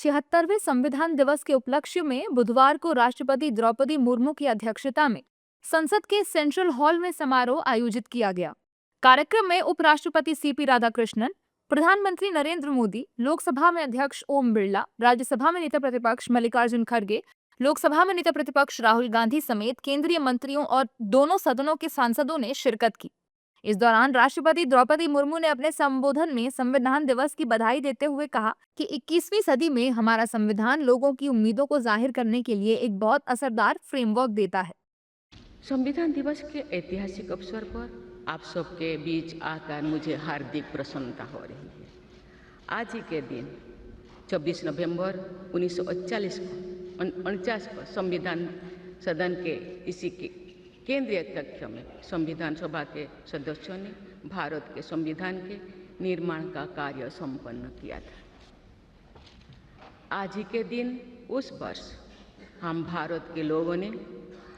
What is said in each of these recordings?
76वें संविधान दिवस के उपलक्ष्य में बुधवार को राष्ट्रपति द्रौपदी मुर्मू की अध्यक्षता में संसद के सेंट्रल हॉल में समारोह आयोजित किया गया। कार्यक्रम में उपराष्ट्रपति सीपी राधाकृष्णन, प्रधानमंत्री नरेंद्र मोदी, लोकसभा में अध्यक्ष ओम बिरला, राज्यसभा में नेता प्रतिपक्ष मल्लिकार्जुन खड़गे, लोकसभा में नेता प्रतिपक्ष राहुल गांधी समेत केंद्रीय मंत्रियों और दोनों सदनों के सांसदों ने शिरकत की। इस दौरान राष्ट्रपति द्रौपदी मुर्मू ने अपने संबोधन में संविधान दिवस की बधाई देते हुए कहा कि 21वीं सदी में हमारा संविधान लोगों की उम्मीदों को जाहिर करने के लिए एक बहुत असरदार फ्रेमवर्क देता है। संविधान दिवस के ऐतिहासिक अवसर पर आप सबके बीच आकर मुझे हार्दिक प्रसन्नता हो रही है। आज ही के दिन 26 नवंबर 1949 को संविधान सदन के इसी केंद्रीय कक्ष में संविधान सभा के सदस्यों ने भारत के संविधान के निर्माण का कार्य संपन्न किया था। आज ही के दिन उस वर्ष हम भारत के लोगों ने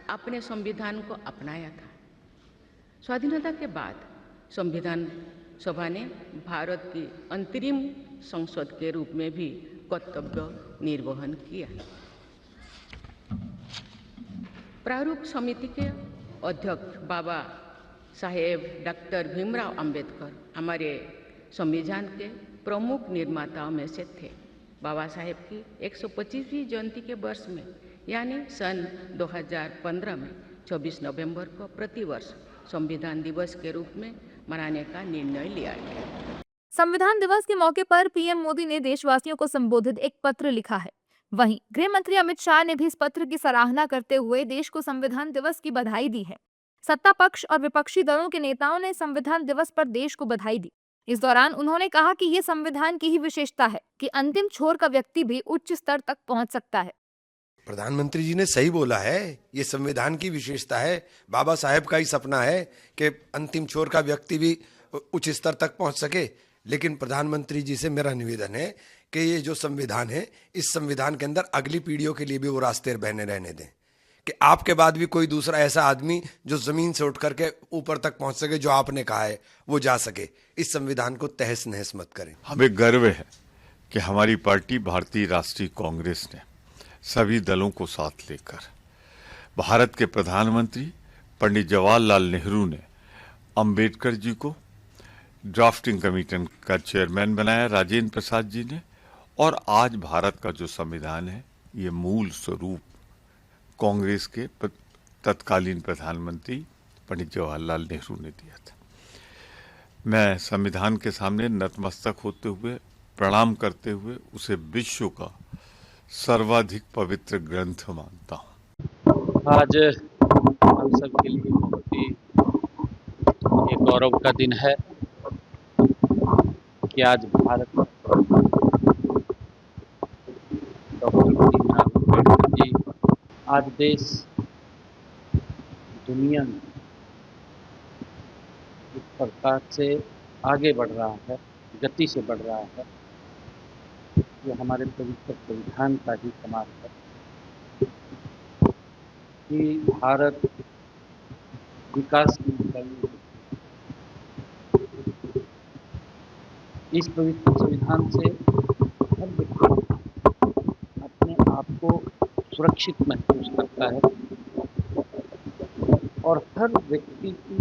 अपने संविधान को अपनाया था। स्वाधीनता के बाद संविधान सभा ने भारत की अंतरिम संसद के रूप में भी कर्तव्य निर्वहन किया। प्रारूप समिति के अध्यक्ष बाबा साहेब डॉक्टर भीमराव अंबेडकर हमारे संविधान के प्रमुख निर्माताओं में से थे। बाबा साहेब की 125वीं जयंती के वर्ष में यानी सन 2015 में 26 नवंबर को प्रतिवर्ष संविधान दिवस के रूप में मनाने का निर्णय लिया गया। संविधान दिवस के मौके पर पीएम मोदी ने देशवासियों को संबोधित एक पत्र लिखा है। वहीं गृह मंत्री अमित शाह ने भी इस पत्र की सराहना करते हुए देश को संविधान दिवस की बधाई दी है। सत्ता पक्ष और विपक्षी दलों के नेताओं ने संविधान दिवस पर देश को बधाई दी। इस दौरान उन्होंने कहा कि ये संविधान की ही विशेषता है कि अंतिम छोर का व्यक्ति भी उच्च स्तर तक पहुंच सकता है। प्रधानमंत्री जी ने सही बोला है, ये संविधान की विशेषता है। बाबा साहेब का ही सपना है कि अंतिम छोर का व्यक्ति भी उच्च स्तर तक पहुंच सके। लेकिन प्रधानमंत्री जी से मेरा निवेदन है कि ये जो संविधान है, इस संविधान के अंदर अगली पीढ़ियों के लिए भी वो रास्ते बहने रहने दें कि आपके बाद भी कोई दूसरा ऐसा आदमी जो जमीन से उठ करके ऊपर तक पहुंच सके, जो आपने कहा है वो जा सके। इस संविधान को तहस नहस मत करें। हमें गर्व है कि हमारी पार्टी भारतीय राष्ट्रीय कांग्रेस ने सभी दलों को साथ लेकर भारत के प्रधानमंत्री पंडित जवाहरलाल नेहरू ने अंबेडकर जी को ड्राफ्टिंग कमेटी का चेयरमैन बनाया, राजेंद्र प्रसाद जी ने, और आज भारत का जो संविधान है ये मूल स्वरूप कांग्रेस के तत्कालीन प्रधानमंत्री पंडित जवाहरलाल नेहरू ने दिया था। मैं संविधान के सामने नतमस्तक होते हुए, प्रणाम करते हुए उसे विश्व का सर्वाधिक पवित्र ग्रंथ मानता हूँ। आज हम सब के लिए बहुत ही एक गौरव का दिन है कि आज भारत डॉक्टर भीमराव अम्बेडकर जी, आज देश दुनिया में इस प्रकार से आगे बढ़ रहा है, गति से बढ़ रहा है, ये हमारे पवित्र संविधान का ही कमाल है कि भारत विकास की ऊंचाई इस पवित्र संविधान से हर व्यक्ति अपने आप को सुरक्षित महसूस करता है और हर व्यक्ति की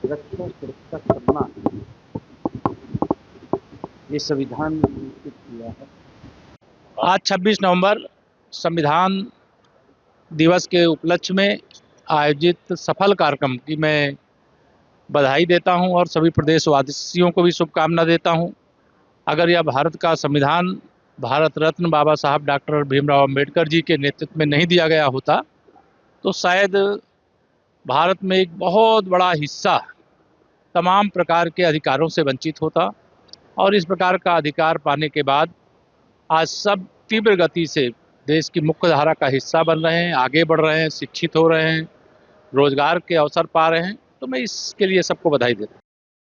रक्षा सुरक्षा करना ये संविधान ने सुनिश्चित किया है। आज 26 नवंबर संविधान दिवस के उपलक्ष्य में आयोजित सफल कार्यक्रम की मैं बधाई देता हूं और सभी प्रदेशवासियों को भी शुभकामना देता हूं। अगर यह भारत का संविधान भारत रत्न बाबा साहब डॉक्टर भीमराव अंबेडकर जी के नेतृत्व में नहीं दिया गया होता तो शायद भारत में एक बहुत बड़ा हिस्सा तमाम प्रकार के अधिकारों से वंचित होता और इस प्रकार का अधिकार पाने के बाद आज सब तीव्र गति से देश की मुख्य धारा का हिस्सा बन रहे हैं, आगे बढ़ रहे हैं, शिक्षित हो रहे हैं, रोजगार के अवसर पा रहे हैं। तो मैं इसके लिए सबको बधाई देता हूं।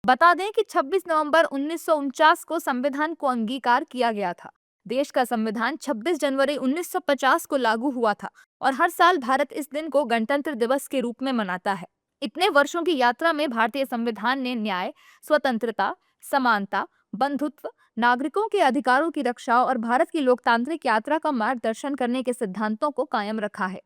बता दें कि 26 नवंबर 1949 को संविधान को अंगीकार किया गया था। देश का संविधान 26 जनवरी 1950 को लागू हुआ था और हर साल भारत इस दिन को गणतंत्र दिवस के रूप में मनाता है। इतने वर्षों की यात्रा में भारतीय संविधान ने न्याय, स्वतंत्रता, समानता, बंधुत्व, नागरिकों के अधिकारों की रक्षा और भारत की लोकतांत्रिक यात्रा का मार्गदर्शन करने के सिद्धांतों को कायम रखा है।